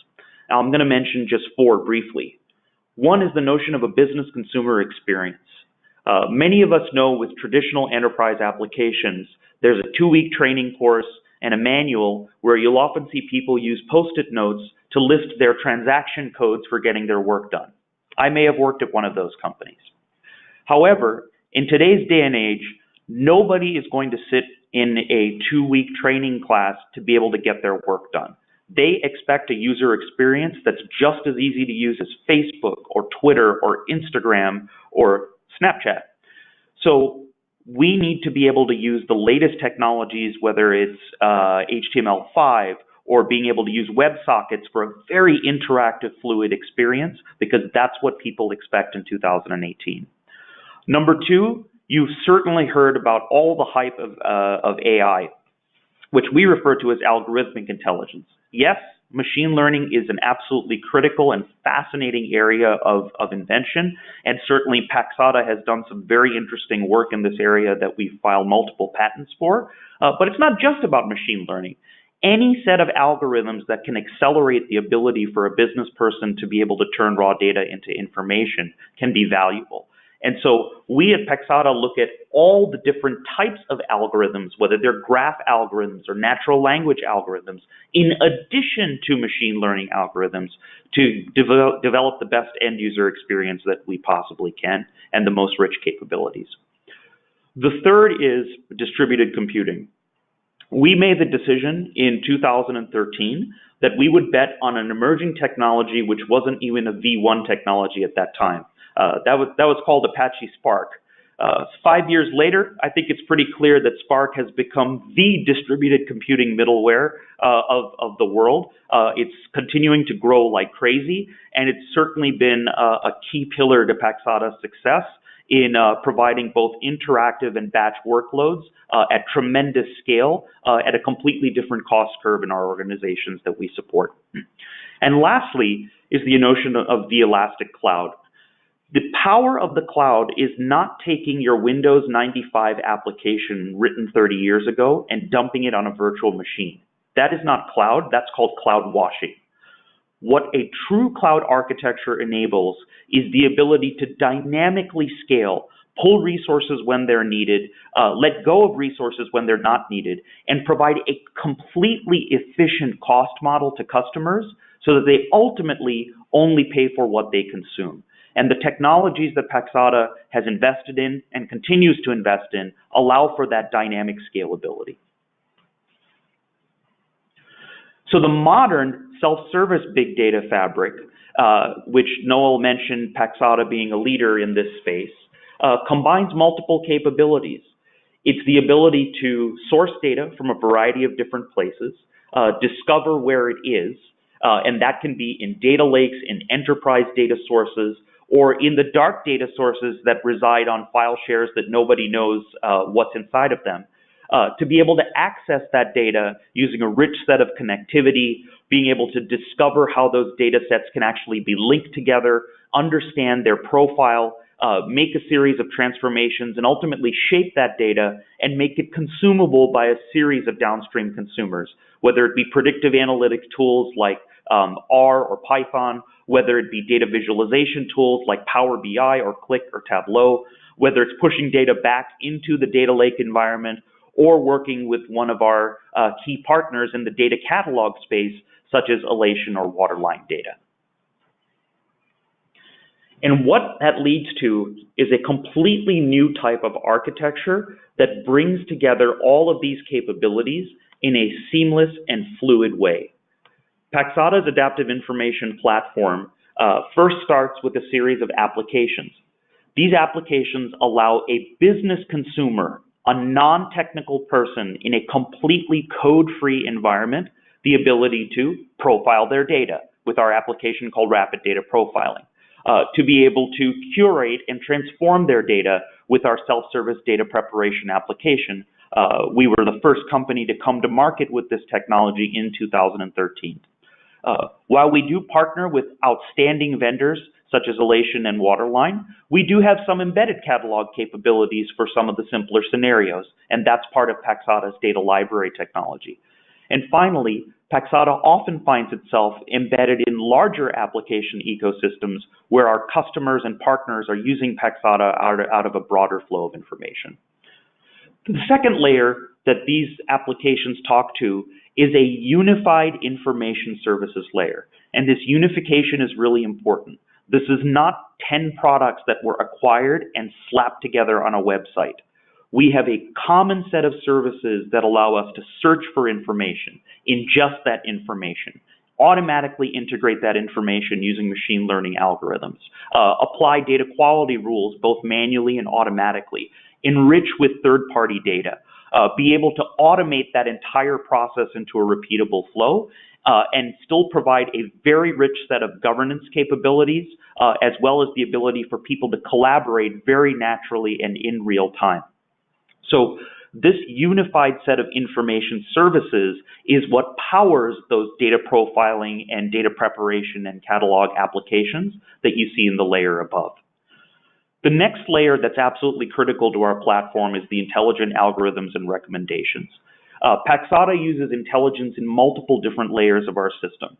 Now, I'm going to mention just 4 briefly. One is the notion of a business consumer experience. Many of us know with traditional enterprise applications, there's a 2-week training course and a manual where you'll often see people use Post-it notes to list their transaction codes for getting their work done. I may have worked at one of those companies. However, in today's day and age, nobody is going to sit in a 2-week training class to be able to get their work done. They expect a user experience that's just as easy to use as Facebook or Twitter or Instagram or Snapchat. So we need to be able to use the latest technologies, whether it's HTML5 or being able to use WebSockets for a very interactive, fluid experience, because that's what people expect in 2018. Number 2, you've certainly heard about all the hype of AI, which we refer to as algorithmic intelligence. Yes, machine learning is an absolutely critical and fascinating area of invention, and certainly Paxata has done some very interesting work in this area that we've filed multiple patents for. But it's not just about machine learning. Any set of algorithms that can accelerate the ability for a business person to be able to turn raw data into information can be valuable. And so we at Paxata look at all the different types of algorithms, whether they're graph algorithms or natural language algorithms, in addition to machine learning algorithms, to develop the best end user experience that we possibly can and the most rich capabilities. The third is distributed computing. We made the decision in 2013 that we would bet on an emerging technology which wasn't even a V1 technology at that time. That was called Apache Spark. 5 years later, I think it's pretty clear that Spark has become the distributed computing middleware of the world. It's continuing to grow like crazy, and it's certainly been a key pillar to Paxata's success in providing both interactive and batch workloads at tremendous scale at a completely different cost curve in our organizations that we support. And lastly is the notion of the elastic cloud. The power of the cloud is not taking your Windows 95 application written 30 years ago and dumping it on a virtual machine. That is not cloud, that's called cloud washing. What a true cloud architecture enables is the ability to dynamically scale, pull resources when they're needed, let go of resources when they're not needed, and provide a completely efficient cost model to customers so that they ultimately only pay for what they consume. And the technologies that Paxata has invested in and continues to invest in allow for that dynamic scalability. So the modern self-service big data fabric, which Noel mentioned Paxata being a leader in this space, combines multiple capabilities. It's the ability to source data from a variety of different places, discover where it is, and that can be in data lakes, in enterprise data sources, or in the dark data sources that reside on file shares that nobody knows what's inside of them. to be able to access that data using a rich set of connectivity, being able to discover how those data sets can actually be linked together, understand their profile, make a series of transformations, and ultimately shape that data and make it consumable by a series of downstream consumers, whether it be predictive analytics tools like R or Python, whether it be data visualization tools like Power BI or Qlik or Tableau, whether it's pushing data back into the data lake environment, or working with one of our key partners in the data catalog space, such as Elation or Waterline Data. And what that leads to is a completely new type of architecture that brings together all of these capabilities in a seamless and fluid way. Paxata's adaptive information platform first starts with a series of applications. These applications allow a business consumer, a non-technical person in a completely code-free environment, the ability to profile their data with our application called Rapid Data Profiling, to be able to curate and transform their data with our self-service data preparation application. We were the first company to come to market with this technology in 2013. While we do partner with outstanding vendors such as Elation and Waterline, we do have some embedded catalog capabilities for some of the simpler scenarios, and that's part of Paxata's data library technology. And finally, Paxata often finds itself embedded in larger application ecosystems where our customers and partners are using Paxata out of a broader flow of information. The second layer that these applications talk to is a unified information services layer, and this unification is really important. This is not 10 products that were acquired and slapped together on a website. We have a common set of services that allow us to search for information, ingest that information, automatically integrate that information using machine learning algorithms, apply data quality rules both manually and automatically, enrich with third-party data, be able to automate that entire process into a repeatable flow, and still provide a very rich set of governance capabilities, as well as the ability for people to collaborate very naturally and in real time. So this unified set of information services is what powers those data profiling and data preparation and catalog applications that you see in the layer above. The next layer that's absolutely critical to our platform is the intelligent algorithms and recommendations. Paxata uses intelligence in multiple different layers of our system.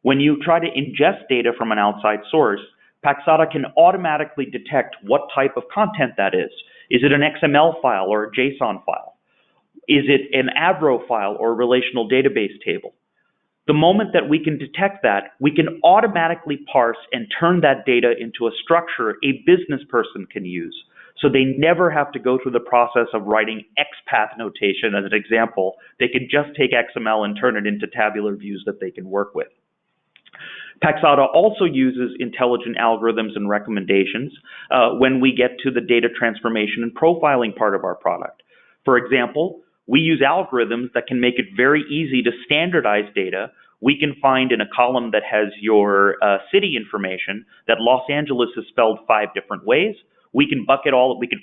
When you try to ingest data from an outside source, Paxata can automatically detect what type of content that is. Is it an XML file or a JSON file? Is it an Avro file or a relational database table? The moment that we can detect that, we can automatically parse and turn that data into a structure a business person can use. So they never have to go through the process of writing XPath notation as an example. They can just take XML and turn it into tabular views that they can work with. Paxata also uses intelligent algorithms and recommendations when we get to the data transformation and profiling part of our product. For example, we use algorithms that can make it very easy to standardize data. We can find in a column that has your city information that Los Angeles is spelled 5 different ways. We can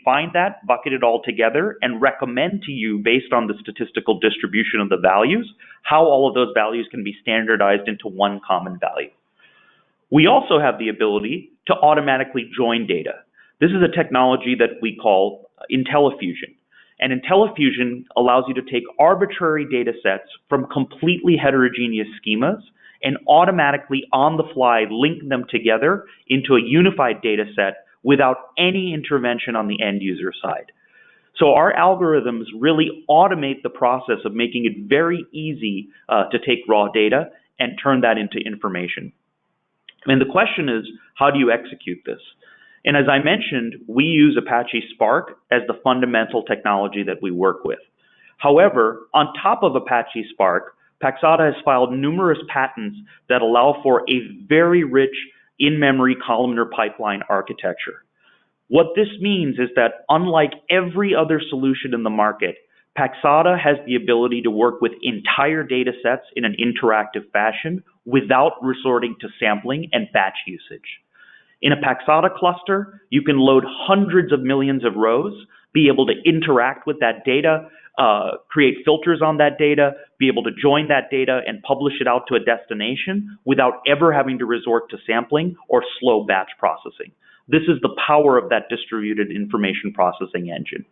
find that, bucket it all together, and recommend to you, based on the statistical distribution of the values, how all of those values can be standardized into one common value. We also have the ability to automatically join data. This is a technology that we call IntelliFusion. And IntelliFusion allows you to take arbitrary data sets from completely heterogeneous schemas and automatically on the fly link them together into a unified data set without any intervention on the end user side. So our algorithms really automate the process of making it very easy to take raw data and turn that into information. And the question is, how do you execute this? And as I mentioned, we use Apache Spark as the fundamental technology that we work with. However, on top of Apache Spark, Paxata has filed numerous patents that allow for a very rich in-memory columnar pipeline architecture. What this means is that unlike every other solution in the market, Paxata has the ability to work with entire data sets in an interactive fashion without resorting to sampling and batch usage. In a Paxata cluster, you can load hundreds of millions of rows, be able to interact with that data, create filters on that data, be able to join that data and publish it out to a destination without ever having to resort to sampling or slow batch processing. This is the power of that distributed information processing engine.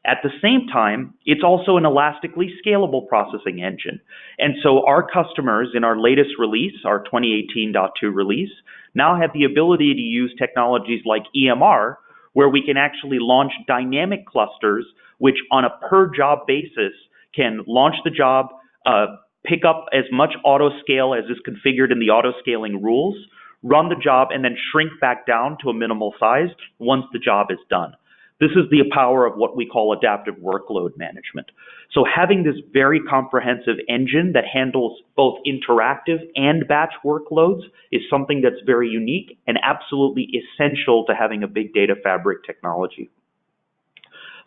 At the same time, it's also an elastically scalable processing engine. And so our customers in our latest release, our 2018.2 release, now have the ability to use technologies like EMR, where we can actually launch dynamic clusters, which on a per job basis can launch the job, pick up as much auto scale as is configured in the auto scaling rules, run the job, and then shrink back down to a minimal size once the job is done. This is the power of what we call adaptive workload management. So having this very comprehensive engine that handles both interactive and batch workloads is something that's very unique and absolutely essential to having a big data fabric technology.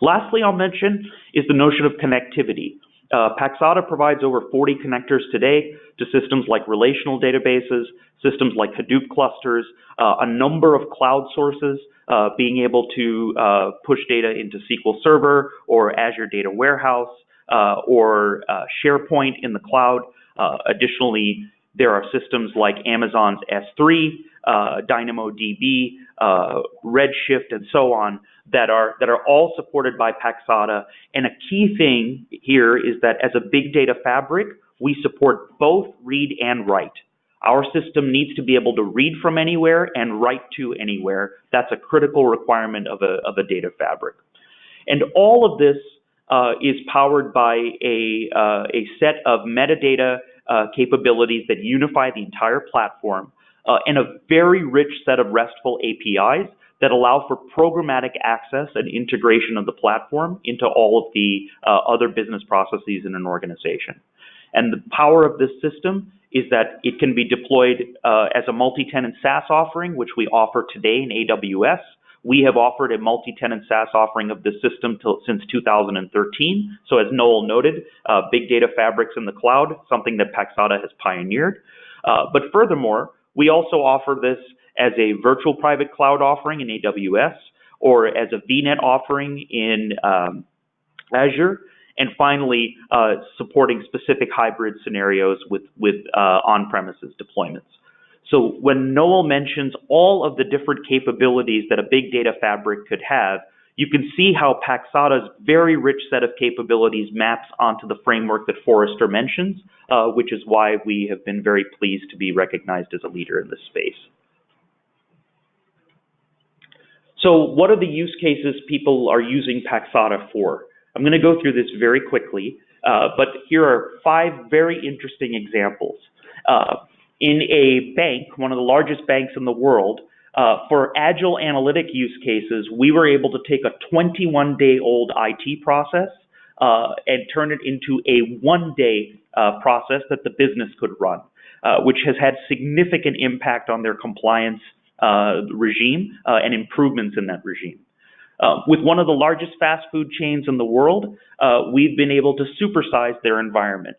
Lastly, I'll mention is the notion of connectivity. Paxata provides over 40 connectors today to systems like relational databases, systems like Hadoop clusters, a number of cloud sources, being able to push data into SQL Server or Azure Data Warehouse or SharePoint in the cloud. Additionally, there are systems like Amazon's S3, DynamoDB, Redshift, and so on that are all supported by Paxata. And a key thing here is that as a big data fabric, we support both read and write. Our system needs to be able to read from anywhere and write to anywhere. That's a critical requirement of a data fabric. And all of this is powered by a set of metadata capabilities that unify the entire platform and a very rich set of RESTful APIs that allow for programmatic access and integration of the platform into all of the other business processes in an organization. And the power of this system is that it can be deployed as a multi-tenant SaaS offering, which we offer today in AWS. We have offered a multi-tenant SaaS offering of this system since 2013. So as Noel noted, big data fabrics in the cloud, something that Paxata has pioneered. But furthermore, we also offer this as a virtual private cloud offering in AWS or as a VNet offering in Azure. And finally, supporting specific hybrid scenarios with on-premises deployments. So when Noel mentions all of the different capabilities that a big data fabric could have, you can see how Paxata's very rich set of capabilities maps onto the framework that Forrester mentions, which is why we have been very pleased to be recognized as a leader in this space. So what are the use cases people are using Paxata for? I'm going to go through this very quickly, but here are 5 very interesting examples. In a bank, one of the largest banks in the world, for agile analytic use cases, we were able to take a 21-day-old IT process and turn it into a 1-day process that the business could run, which has had significant impact on their compliance regime and improvements in that regime. With one of the largest fast food chains in the world, we've been able to supersize their environment.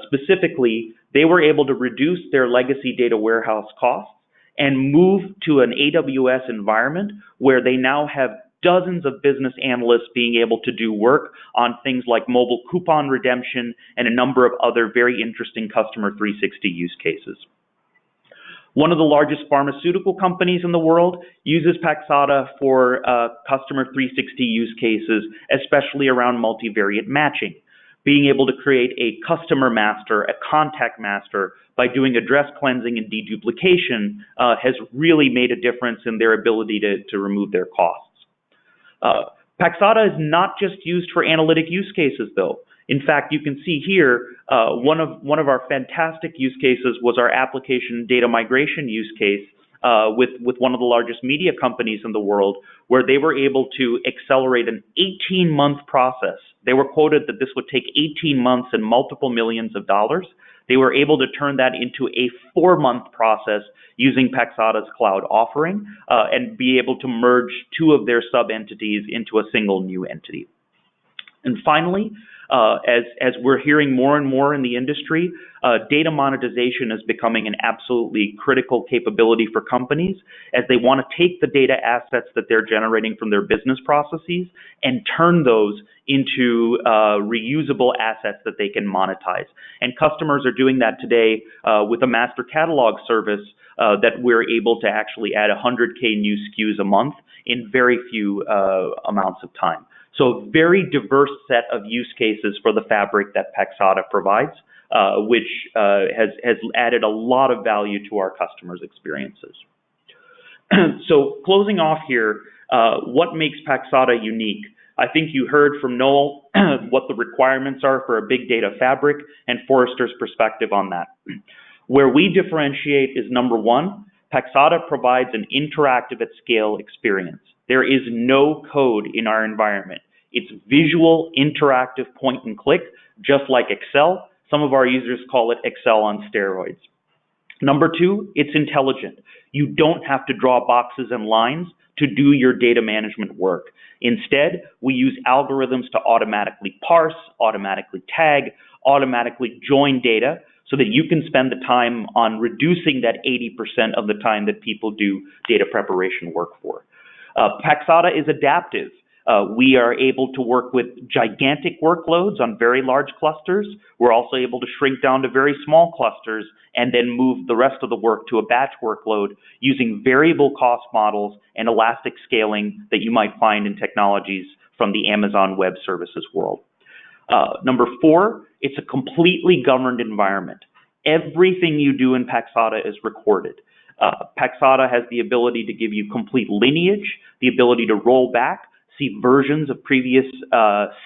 Specifically, they were able to reduce their legacy data warehouse costs and move to an AWS environment where they now have dozens of business analysts being able to do work on things like mobile coupon redemption and a number of other very interesting Customer 360 use cases. One of the largest pharmaceutical companies in the world uses Paxata for Customer 360 use cases, especially around multivariate matching. Being able to create a customer master, a contact master, by doing address cleansing and deduplication has really made a difference in their ability to remove their costs. Paxata is not just used for analytic use cases, though. In fact, you can see here, one of our fantastic use cases was our application data migration use case with one of the largest media companies in the world, where they were able to accelerate an 18-month process. They were quoted that this would take 18 months and multiple millions of dollars. They were able to turn that into a 4-month process using Paxata's cloud offering and be able to merge 2 of their sub-entities into a single new entity. And finally, as we're hearing more and more in the industry, data monetization is becoming an absolutely critical capability for companies as they want to take the data assets that they're generating from their business processes and turn those into reusable assets that they can monetize. And customers are doing that today with a master catalog service that we're able to actually add 100K new SKUs a month in very few amounts of time. So a very diverse set of use cases for the fabric that Paxata provides, which has added a lot of value to our customers' experiences. So closing off here, what makes Paxata unique? I think you heard from Noel what the requirements are for a big data fabric and Forrester's perspective on that. Where we differentiate is number one, Paxata provides an interactive at scale experience. There is no code in our environment. It's visual, interactive point and click, just like Excel. Some of our users call it Excel on steroids. Number two, it's intelligent. You don't have to draw boxes and lines to do your data management work. Instead, we use algorithms to automatically parse, automatically tag, automatically join data so that you can spend the time on reducing that 80% of the time that people do data preparation work for. Paxata is adaptive. We are able to work with gigantic workloads on very large clusters. We're also able to shrink down to very small clusters and then move the rest of the work to a batch workload using variable cost models and elastic scaling that you might find in technologies from the Amazon Web Services world. Number four, it's a completely governed environment. Everything you do in Paxata is recorded. Paxata has the ability to give you complete lineage, the ability to roll back, see versions of previous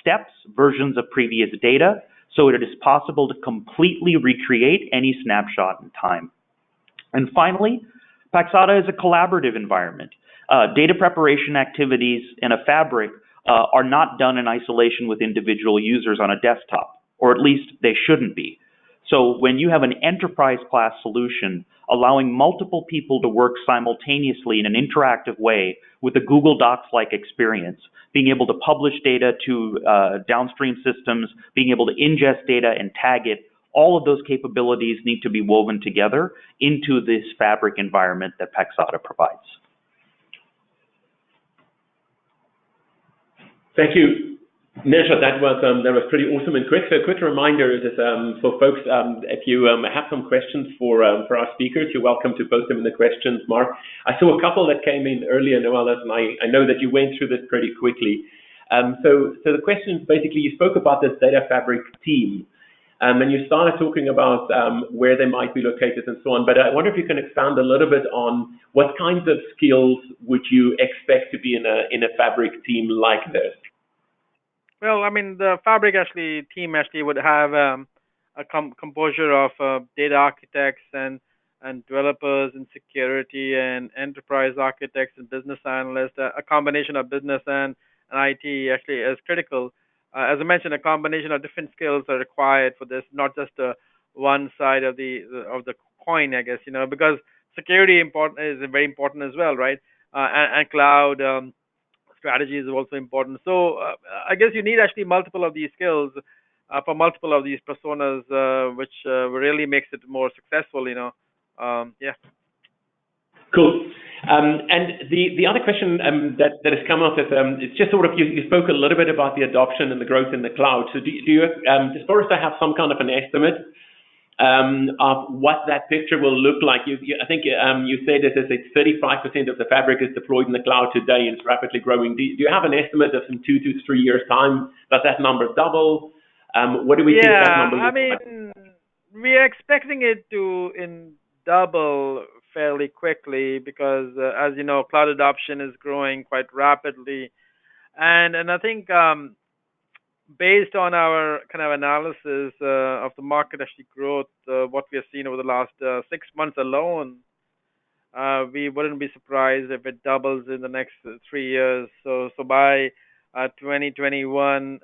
steps, versions of previous data, so it is possible to completely recreate any snapshot in time. And finally, Paxata is a collaborative environment. Data preparation activities in a fabric are not done in isolation with individual users on a desktop, or at least they shouldn't be. So when you have an enterprise class solution allowing multiple people to work simultaneously in an interactive way with a Google Docs-like experience, being able to publish data to downstream systems, being able to ingest data and tag it, all of those capabilities need to be woven together into this fabric environment that Paxata provides. Thank you, Nenshad. That was pretty awesome and quick. So a quick reminder is that for folks, if you have some questions for our speakers, you're welcome to post them in the questions mark. I saw a couple that came in earlier, Noel, and I know that you went through this pretty quickly. So the question is basically, you spoke about this data fabric team, and you started talking about where they might be located and so on. But I wonder if you can expand a little bit on what kinds of skills would you expect to be in a fabric team like this? Well, I mean, the fabric team would have a composure of data architects and developers in security and enterprise architects and business analysts. A combination of business and IT actually is critical. As I mentioned, a combination of different skills are required for this, not just one side of the coin, I guess, because security is very important as well, right? And cloud strategy is also important. So I guess you need actually multiple of these skills for multiple of these personas, which really makes it more successful, yeah. Cool. And the other question that has come up is it's just sort of, you spoke a little bit about the adoption and the growth in the cloud. So does Forrester have some kind of an estimate of what that picture will look like? I think you said that it's 35% of the fabric is deployed in the cloud today and it's rapidly growing. Do you have an estimate of in 2 to 3 years' time? Does that number double? What do we think that number looks like? I mean, we are expecting it to double fairly quickly because, as you know, cloud adoption is growing quite rapidly. And I think based on our kind of analysis of the market growth, what we have seen over the last 6 months alone, we wouldn't be surprised if it doubles in the next 3 years. So by 2021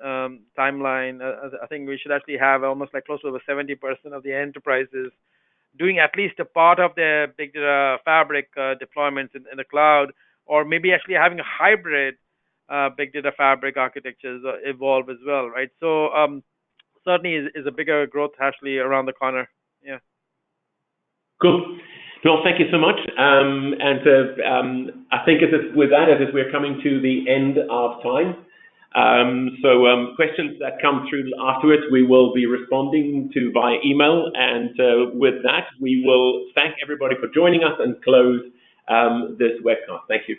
timeline, I think we should actually have almost like close to over 70% of the enterprises doing at least a part of their big data fabric deployments in the cloud, or maybe actually having a hybrid big data fabric architectures evolve as well, right? So certainly is a bigger growth actually around the corner. Yeah. Cool. Well, thank you so much. I think with that, as we're coming to the end of time. Questions that come through afterwards, we will be responding to via email. And with that, we will thank everybody for joining us and close this webcast. Thank you.